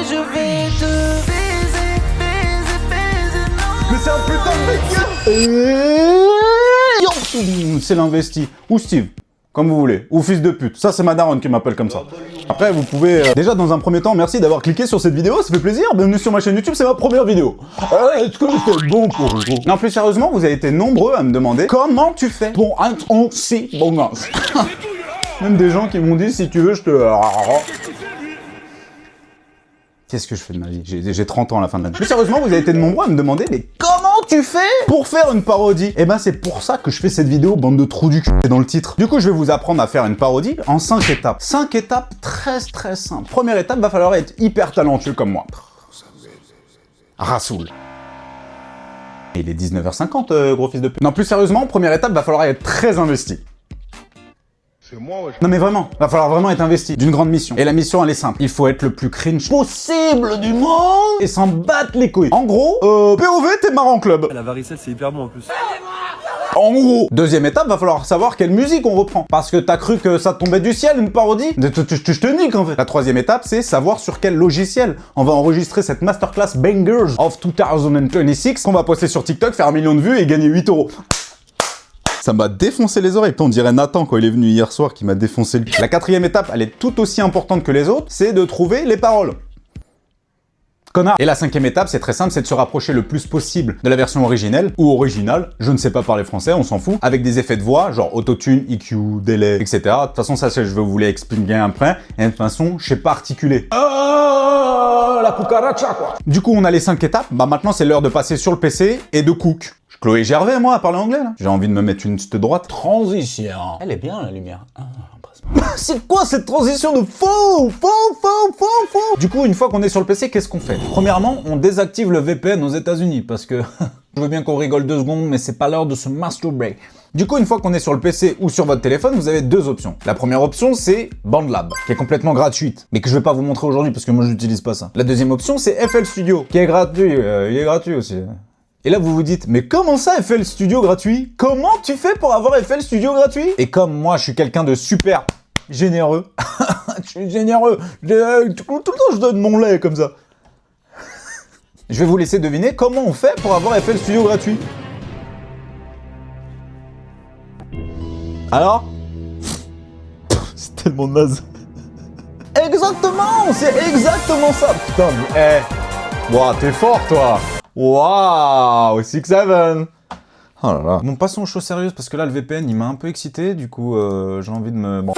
je vais te baiser, baiser, baiser, non. Mais c'est un putain de mec. C'est l'investi. Ou Steve, comme vous voulez. Ou fils de pute. Ça, c'est ma daronne qui m'appelle comme ça. Après, vous pouvez... Déjà, dans un premier temps, merci d'avoir cliqué sur cette vidéo, ça fait plaisir. Bienvenue sur ma chaîne YouTube, c'est ma première vidéo. Est-ce que c'est bon pour vous? Non, plus sérieusement, vous avez été nombreux à me demander comment tu fais pour être aussi bon gosse. Même des gens qui m'ont dit, si tu veux, je te... Qu'est-ce que je fais de ma vie? J'ai 30 ans à la fin de l'année. Plus sérieusement, vous avez été nombreux à me demander, mais comment tu fais pour faire une parodie? Eh ben, c'est pour ça que je fais cette vidéo, bande de trous du cul, c'est dans le titre. Du coup, je vais vous apprendre à faire une parodie en 5 étapes. 5 étapes très simples. Première étape, va falloir être hyper talentueux comme moi. Rassoul. Il est 19h50, gros fils de pute. Non, plus sérieusement, première étape, va falloir être très investi. C'est moi, ouais. Non mais vraiment, va falloir vraiment être investi d'une grande mission. Et la mission, elle est simple. Il faut être le plus cringe possible du monde et s'en battre les couilles. En gros, POV, t'es marrant club. La varicelle, c'est hyper bon en plus. En gros. Deuxième étape, va falloir savoir quelle musique on reprend. Parce que t'as cru que ça tombait du ciel, une parodie? Je te nique en fait. La troisième étape, c'est savoir sur quel logiciel on va enregistrer cette masterclass Bangers of 2026 qu'on va poster sur TikTok, faire 1 million de vues et gagner 8 €. Ça m'a défoncé les oreilles. On dirait Nathan quand il est venu hier soir qui m'a défoncé le cul. La quatrième étape, elle est tout aussi importante que les autres, c'est de trouver les paroles. Connard. Et la cinquième étape, c'est très simple, c'est de se rapprocher le plus possible de la version originelle, ou originale, je ne sais pas parler français, on s'en fout, avec des effets de voix, genre autotune, EQ, délai, etc. De toute façon, ça, je vais vous l'expliquer après, et de toute façon, je sais pas articuler. Oh, la cucaracha, quoi. Du coup, on a les 5 étapes, bah maintenant, c'est l'heure de passer sur le PC et de cook. Chloé Gervais, moi, à parler anglais, là. J'ai envie de me mettre une petite droite. Transition. Elle est bien, la lumière. C'est quoi cette transition de faux? Du coup, une fois qu'on est sur le PC, qu'est-ce qu'on fait? Premièrement, on désactive le VPN aux États-Unis parce que je veux bien qu'on rigole 2 secondes, mais c'est pas l'heure de se masturber. Du coup, une fois qu'on est sur le PC ou sur votre téléphone, vous avez 2 options. La première option, c'est BandLab, qui est complètement gratuite, mais que je vais pas vous montrer aujourd'hui parce que moi, je n'utilise pas ça. La deuxième option, c'est FL Studio, qui est gratuit. Il est gratuit aussi. Et là, vous vous dites, mais comment ça, FL Studio gratuit? Comment tu fais pour avoir FL Studio gratuit? Et comme moi, je suis quelqu'un de super généreux, je suis généreux, tout le temps, je donne mon lait comme ça. Je vais vous laisser deviner comment on fait pour avoir FL Studio gratuit. Alors? C'est tellement naze. Exactement, c'est exactement ça. Putain, mais wow, t'es fort, toi. Waouh, 6-7. Oh là là. Bon, passons aux choses sérieuses parce que là, le VPN, il m'a un peu excité. Du coup, j'ai envie de me... Bon.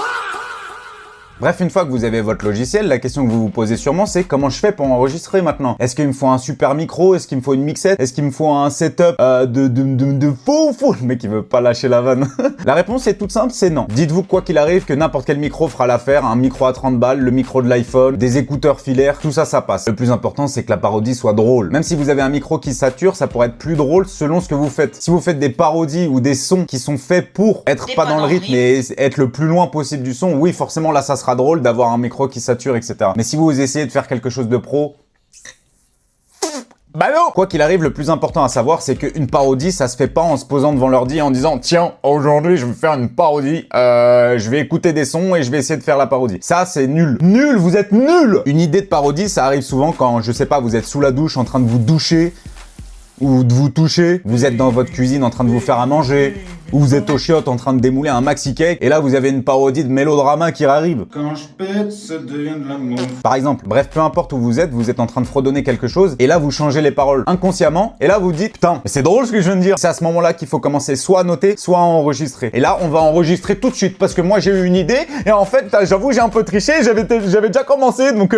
Bref, une fois que vous avez votre logiciel, la question que vous vous posez sûrement, c'est comment je fais pour enregistrer maintenant? Est-ce qu'il me faut un super micro? Est-ce qu'il me faut une mixette? Est-ce qu'il me faut un setup de faux? Le mec, il veut pas lâcher la vanne. La réponse est toute simple, c'est non. Dites-vous quoi qu'il arrive que n'importe quel micro fera l'affaire. Un micro à 30 balles, le micro de l'iPhone, des écouteurs filaires, tout ça, ça passe. Le plus important, c'est que la parodie soit drôle. Même si vous avez un micro qui sature, ça pourrait être plus drôle selon ce que vous faites. Si vous faites des parodies ou des sons qui sont faits pour être pas dans le rythme et être le plus loin possible du son, oui, forcément, là, ça sera drôle d'avoir un micro qui sature, etc. Mais si vous essayez de faire quelque chose de pro, bah non! Quoi qu'il arrive, le plus important à savoir, c'est qu'une parodie, ça se fait pas en se posant devant l'ordi et en disant « Tiens, aujourd'hui, je vais faire une parodie, je vais écouter des sons et je vais essayer de faire la parodie. » Ça, c'est nul. Nul! Vous êtes nul! Une idée de parodie, ça arrive souvent quand, je sais pas, vous êtes sous la douche en train de vous doucher ou de vous toucher, vous êtes dans votre cuisine en train de vous faire à manger, ou vous êtes au chiottes en train de démouler un maxi cake, et là vous avez une parodie de mélodrama qui arrive. Quand je pète, ça devient de l'amour. Par exemple, bref, peu importe où vous êtes en train de fredonner quelque chose, et là vous changez les paroles inconsciemment, et là vous dites, putain, mais c'est drôle ce que je viens de dire. C'est à ce moment-là qu'il faut commencer soit à noter, soit à enregistrer. Et là, on va enregistrer tout de suite, parce que moi j'ai eu une idée, et en fait, j'avoue, j'ai un peu triché, j'avais déjà commencé, donc...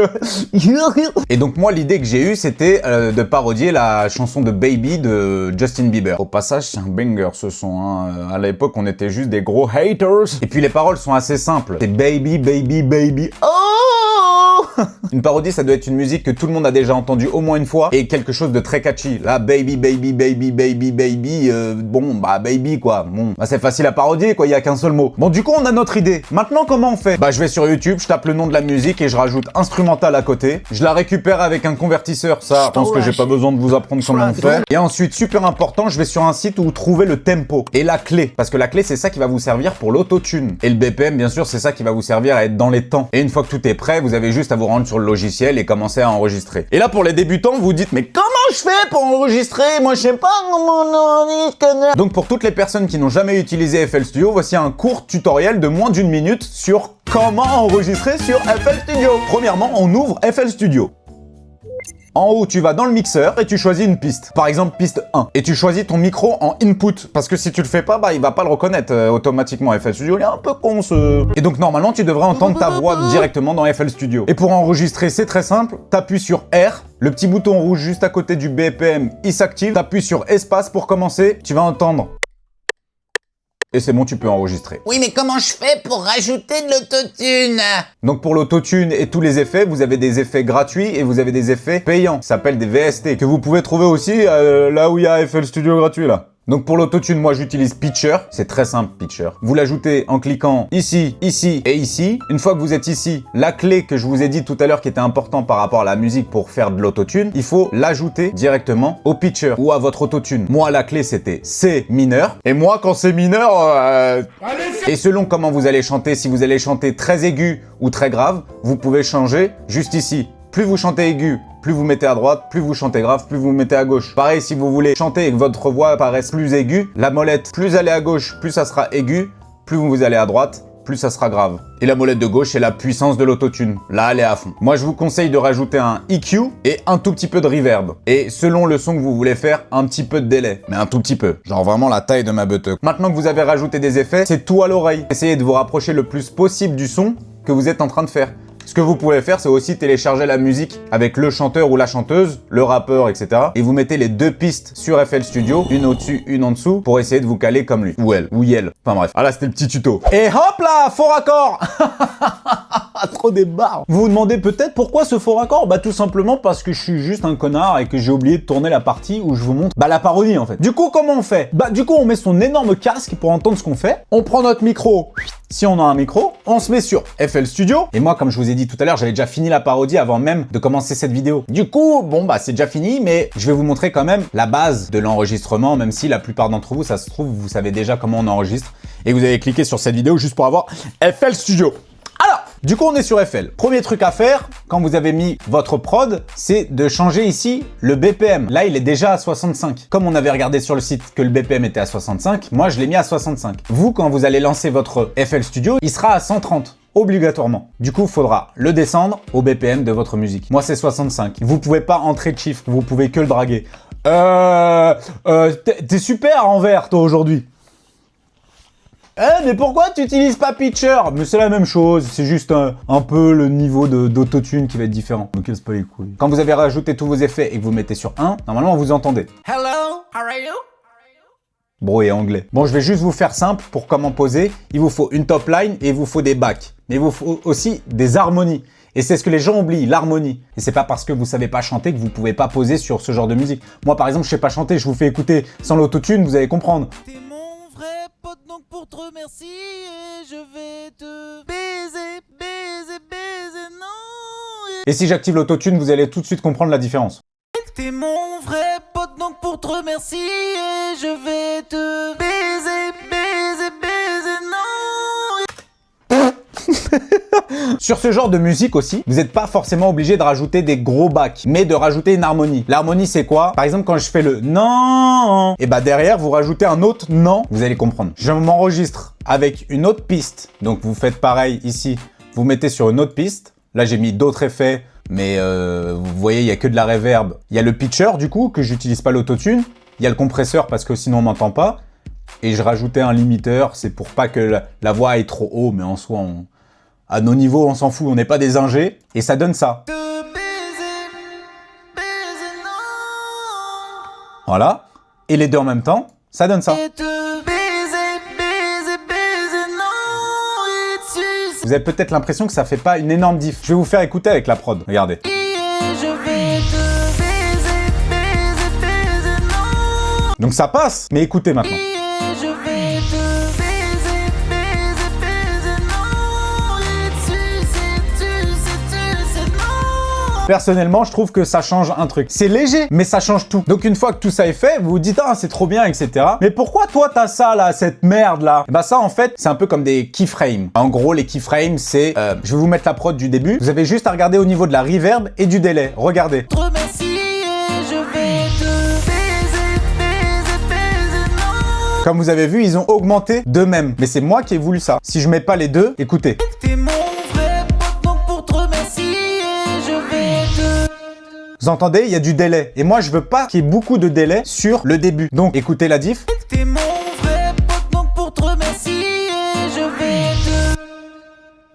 Et donc moi, l'idée que j'ai eue, c'était de parodier la chanson de Baby de Justin Bieber. Au passage, c'est un banger ce son, hein. À l'époque, on était juste des gros haters. Et puis les paroles sont assez simples. C'est baby, baby, baby. Oh! Une parodie, ça doit être une musique que tout le monde a déjà entendue au moins une fois et quelque chose de très catchy. Là, baby, baby, baby, baby, baby, bon, bah baby quoi. Bon, bah c'est facile à parodier quoi, il y a qu'un seul mot. Bon, du coup, on a notre idée. Maintenant, comment on fait? Bah, je vais sur YouTube, je tape le nom de la musique et je rajoute instrumental à côté. Je la récupère avec un convertisseur, ça, je pense que j'ai pas besoin de vous apprendre comment on fait. Et ensuite, super important, je vais sur un site où vous trouvez le tempo et la clé. Parce que la clé, c'est ça qui va vous servir pour l'autotune. Et le BPM, bien sûr, c'est ça qui va vous servir à être dans les temps. Et une fois que tout est prêt, vous avez juste à vous rendre sur le logiciel et commencer à enregistrer. Et là, pour les débutants, vous dites, mais comment je fais pour enregistrer? Moi, je sais pas comment on enregistre. Donc, pour toutes les personnes qui n'ont jamais utilisé FL Studio, voici un court tutoriel de moins d'1 minute sur comment enregistrer sur FL Studio. Premièrement, on ouvre FL Studio. En haut, tu vas dans le mixeur et tu choisis une piste. Par exemple, piste 1. Et tu choisis ton micro en input. Parce que si tu le fais pas, il va pas le reconnaître automatiquement. FL Studio, il est un peu con ce... Et donc, normalement, tu devrais entendre ta voix directement dans FL Studio. Et pour enregistrer, c'est très simple. T'appuies sur R. Le petit bouton rouge juste à côté du BPM, il s'active. T'appuies sur espace pour commencer. Tu vas entendre... Et c'est bon, tu peux enregistrer. Oui, mais comment je fais pour rajouter de l'autotune? Donc pour l'autotune et tous les effets, vous avez des effets gratuits et vous avez des effets payants. Ça s'appelle des VST, que vous pouvez trouver aussi là où il y a FL Studio gratuit là. Donc pour l'autotune, moi j'utilise Pitcher, c'est très simple Pitcher. Vous l'ajoutez en cliquant ici, ici et ici. Une fois que vous êtes ici, la clé que je vous ai dit tout à l'heure qui était important par rapport à la musique pour faire de l'autotune, il faut l'ajouter directement au Pitcher ou à votre autotune. Moi la clé c'était C mineur. Et moi quand c'est mineur... Et selon comment vous allez chanter, si vous allez chanter très aigu ou très grave, vous pouvez changer juste ici. Plus vous chantez aigu, plus vous mettez à droite, plus vous chantez grave, plus vous mettez à gauche. Pareil, si vous voulez chanter et que votre voix paraisse plus aiguë, la molette, plus elle est à gauche, plus ça sera aigu, plus vous allez à droite, plus ça sera grave. Et la molette de gauche, c'est la puissance de l'autotune. Là, elle est à fond. Moi, je vous conseille de rajouter un EQ et un tout petit peu de reverb. Et selon le son que vous voulez faire, un petit peu de délai. Mais un tout petit peu. Genre vraiment la taille de ma beuteuse. Maintenant que vous avez rajouté des effets, c'est tout à l'oreille. Essayez de vous rapprocher le plus possible du son que vous êtes en train de faire. Ce que vous pouvez faire, c'est aussi télécharger la musique avec le chanteur ou la chanteuse, le rappeur, etc. Et vous mettez les deux pistes sur FL Studio, une au-dessus, une en dessous, pour essayer de vous caler comme lui. Ou elle, ou yel. Enfin bref. Ah là, c'était le petit tuto. Et hop là, faux raccord. Trop des barres. Vous vous demandez peut-être pourquoi ce faux raccord? Tout simplement parce que je suis juste un connard et que j'ai oublié de tourner la partie où je vous montre la parodie en fait. Du coup, comment on fait? Du coup, on met son énorme casque pour entendre ce qu'on fait. On prend notre micro. Si on a un micro, on se met sur FL Studio. Et moi, comme je vous ai dit tout à l'heure, j'avais déjà fini la parodie avant même de commencer cette vidéo. Du coup, bon, c'est déjà fini, mais je vais vous montrer quand même la base de l'enregistrement, même si la plupart d'entre vous, ça se trouve, vous savez déjà comment on enregistre. Et vous avez cliqué sur cette vidéo juste pour avoir FL Studio. Alors, du coup, on est sur FL. Premier truc à faire, quand vous avez mis votre prod, c'est de changer ici le BPM. Là, il est déjà à 65. Comme on avait regardé sur le site que le BPM était à 65, moi, je l'ai mis à 65. Vous, quand vous allez lancer votre FL Studio, il sera à 130. Obligatoirement. Du coup, il faudra le descendre au BPM de votre musique. Moi, c'est 65. Vous pouvez pas entrer de chiffre, vous pouvez que le draguer. T'es super en vert, toi, aujourd'hui. Mais pourquoi tu utilises pas Pitcher? Mais c'est la même chose, c'est juste un peu le niveau d'autotune qui va être différent. Ne casse pas les couilles. Quand vous avez rajouté tous vos effets et que vous mettez sur 1, normalement vous entendez. Hello, how are you? Bro et anglais. Bon, je vais juste vous faire simple pour comment poser. Il vous faut une top line et il vous faut des backs. Mais il vous faut aussi des harmonies. Et c'est ce que les gens oublient, l'harmonie. Et c'est pas parce que vous savez pas chanter que vous pouvez pas poser sur ce genre de musique. Moi par exemple, je sais pas chanter, je vous fais écouter sans l'autotune, vous allez comprendre. Donc pour te remercier, je vais te baiser, baiser, baiser, non. Et si j'active l'autotune, vous allez tout de suite comprendre la différence. T'es mon vrai pote, donc pour te remercier, je vais te baiser, baiser, baiser, non. Sur ce genre de musique aussi, vous n'êtes pas forcément obligé de rajouter des gros bacs, mais de rajouter une harmonie. L'harmonie, c'est quoi? Par exemple, quand je fais le non, et derrière, vous rajoutez un autre non, vous allez comprendre. Je m'enregistre avec une autre piste. Donc, vous faites pareil ici. Vous mettez sur une autre piste. Là, j'ai mis d'autres effets, mais vous voyez, il n'y a que de la reverb. Il y a le pitcher, du coup, que j'utilise pas l'autotune. Il y a le compresseur, parce que sinon, on m'entend pas. Et je rajoutais un limiteur, c'est pour pas que la voix aille trop haut, mais en soi, à nos niveaux, on s'en fout, on n'est pas des ingés, et ça donne ça. Voilà. Et les deux en même temps, ça donne ça. Vous avez peut-être l'impression que ça fait pas une énorme diff. Je vais vous faire écouter avec la prod, regardez. Donc ça passe, mais écoutez maintenant. Personnellement, je trouve que ça change un truc. C'est léger, mais ça change tout. Donc une fois que tout ça est fait, vous vous dites ah c'est trop bien, etc. Mais pourquoi toi t'as ça là, cette merde là? Bah ça en fait, c'est un peu comme des keyframes. En gros, les keyframes, c'est, je vais vous mettre la prod du début. Vous avez juste à regarder au niveau de la reverb et du délai. Regardez. Te remercie et je vais te baiser, non. Comme vous avez vu, ils ont augmenté d'eux-mêmes. Mais c'est moi qui ai voulu ça. Si je mets pas les deux, écoutez. T'es mon vrai pote, donc pour te remercier, je vais te... Vous entendez, il y a du délai. Et moi, je veux pas qu'il y ait beaucoup de délai sur le début. Donc, écoutez la diff. T'es mon vrai pote, donc pour te remercier, je vais te...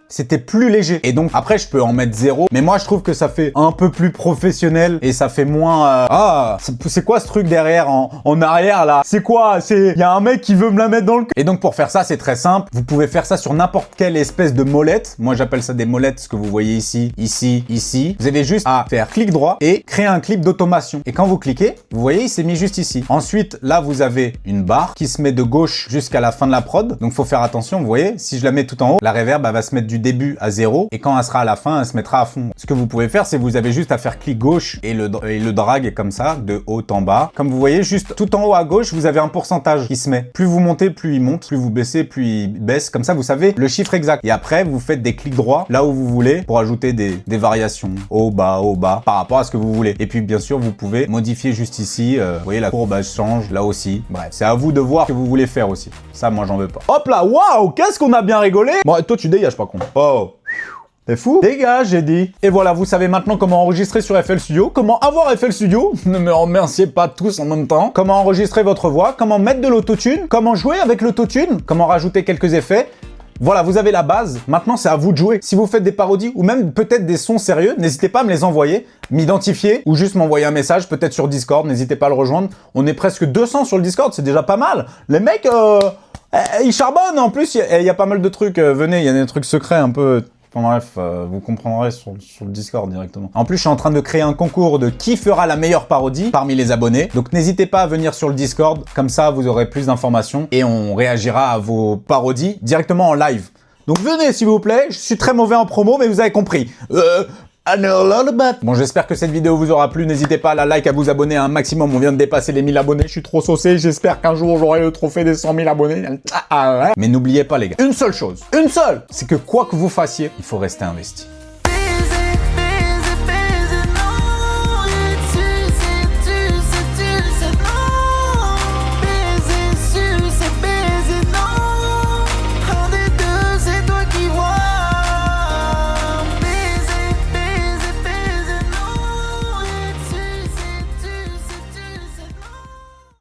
C'était plus léger. Et donc, après, je peux en mettre 0. Mais moi, je trouve que ça fait un peu plus professionnel et ça fait moins... Ah, c'est quoi ce truc derrière, en arrière, là? C'est quoi? Il y a un mec qui veut me la mettre dans le cul. Et donc, pour faire ça, c'est très simple. Vous pouvez faire ça sur n'importe quelle espèce de molette. Moi, j'appelle ça des molettes, ce que vous voyez ici, ici, ici. Vous avez juste à faire clic droit et créer un clip d'automation. Et quand vous cliquez, vous voyez, il s'est mis juste ici. Ensuite, là, vous avez une barre qui se met de gauche jusqu'à la fin de la prod. Donc, faut faire attention, vous voyez. Si je la mets tout en haut, la reverb, elle va se mettre du début à 0 et quand elle sera à la fin, elle se mettra à fond. Ce que vous pouvez faire, c'est vous avez juste à faire clic gauche et le drag est comme ça, de haut en bas. Comme vous voyez, juste tout en haut à gauche, vous avez un pourcentage qui se met. Plus vous montez, plus il monte. Plus vous baissez, plus il baisse. Comme ça, vous savez le chiffre exact. Et après, vous faites des clics droits là où vous voulez pour ajouter des variations. Haut, bas, par rapport à ce que vous voulez. Et puis, bien sûr, vous pouvez modifier juste ici. Vous voyez, la courbe, elle change là aussi. Bref, c'est à vous de voir ce que vous voulez faire aussi. Ça, moi, j'en veux pas. Hop là, waouh, qu'est-ce qu'on a bien rigolé. Bon, toi, tu dégages pas con. Oh. T'es fou? Dégage, j'ai dit. Et voilà, vous savez maintenant comment enregistrer sur FL Studio, comment avoir FL Studio, ne me remerciez pas tous en même temps, comment enregistrer votre voix, comment mettre de l'autotune, comment jouer avec l'autotune, comment rajouter quelques effets. Voilà, vous avez la base. Maintenant, c'est à vous de jouer. Si vous faites des parodies ou même peut-être des sons sérieux, n'hésitez pas à me les envoyer, m'identifier ou juste m'envoyer un message, peut-être sur Discord. N'hésitez pas à le rejoindre. On est presque 200 sur le Discord, c'est déjà pas mal. Les mecs, ils charbonnent. En plus, il y a pas mal de trucs. Venez, il y a des trucs secrets un peu... Enfin, bref, vous comprendrez sur le Discord directement. En plus, je suis en train de créer un concours de qui fera la meilleure parodie parmi les abonnés. Donc, n'hésitez pas à venir sur le Discord. Comme ça, vous aurez plus d'informations et on réagira à vos parodies directement en live. Donc, venez, s'il vous plaît. Je suis très mauvais en promo, mais vous avez compris. I know a lot about. Bon, j'espère que cette vidéo vous aura plu. N'hésitez pas à la like, à vous abonner à un maximum. On vient de dépasser les 1000 abonnés. Je suis trop saucé. J'espère qu'un jour, j'aurai le trophée des 100 000 abonnés. Mais n'oubliez pas, les gars, une seule chose, c'est que quoi que vous fassiez, il faut rester investi.